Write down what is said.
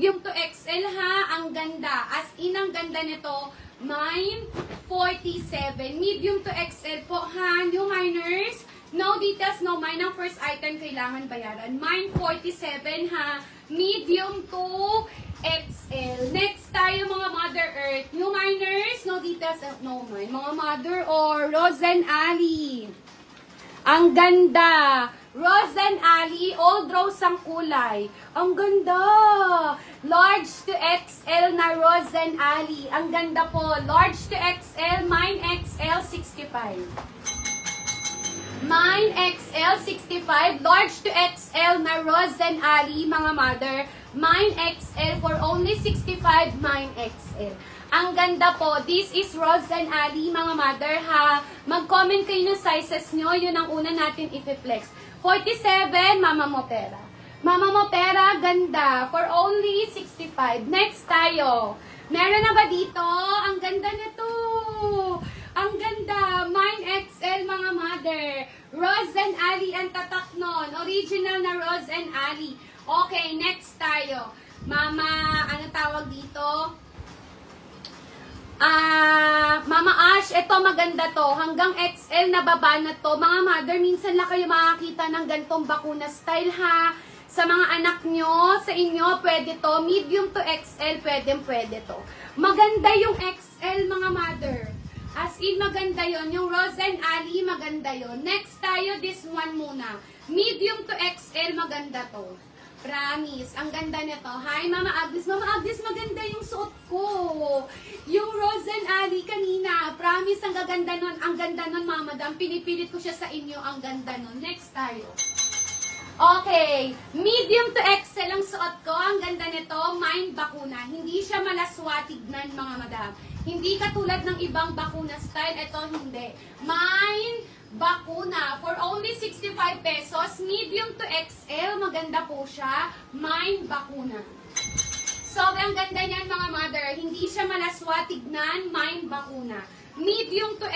medium to XL ha. Ang ganda. As in, ang ganda nito. Mine, 47. Medium to XL po ha. New miners. No details, no mine. Ang first item kailangan bayaran. Mine, 47 ha. Medium to XL. Next tayo mga Mother Earth. New miners. No details, no mine. Mga Mother or Rosen Ali. Ang ganda. Rosen Ali, old rose ang kulay. Ang ganda. Large to XL na Rosen Ali. Ang ganda po. Large to XL, mine XL 65. Mine XL 65. Large to XL na Rosen Ali, mga mother. Mine XL for only 65, mine XL. Ang ganda po. This is Rosen Ali, mga mother, ha. Mag-comment kayo ng sizes nyo. Yun ang una natin i-flex. 47, Mama Mopera. Mama Mopera, ganda. For only 65. Next tayo. Meron na ba dito? Ang ganda nito. Ang ganda. Mine XL, mga mother. Rosen Ali ang tatak nun. Original na Rosen Ali. Okay, next tayo. Mama, ano tawag dito? Mama Ash, ito maganda to. Hanggang XL na baba na to. Mga mother, minsan lang kayo makakita ng gantong bakuna style ha. Sa mga anak nyo, sa inyo, pwede to. Medium to XL, pwede to. Maganda yung XL, mga mother. As in, maganda yon. Yung Rosen Ali, maganda yon. Next tayo, this one muna. Medium to XL, maganda to. Promise. Ang ganda nito. Hi, Mama Agnes. Mama Agnes, maganda yung suot ko. Yung Rosen Ali kanina. Promise, ang gaganda nun. Ang ganda nun, Mama Madam. Pinipilit ko siya sa inyo. Ang ganda nun. Next tayo. Okay. Medium to XL ang suot ko. Ang ganda nito. Mine bakuna. Hindi siya malaswa tignan, mga madam. Hindi katulad ng ibang bakuna style. Ito, hindi. Mine bakuna. For only 65 pesos. Medium to XL. Maganda po siya. Mine bakuna. Sobrang ganda niyan, mga mother. Hindi siya malaswa tignan. Mine bakuna. Medium to XL.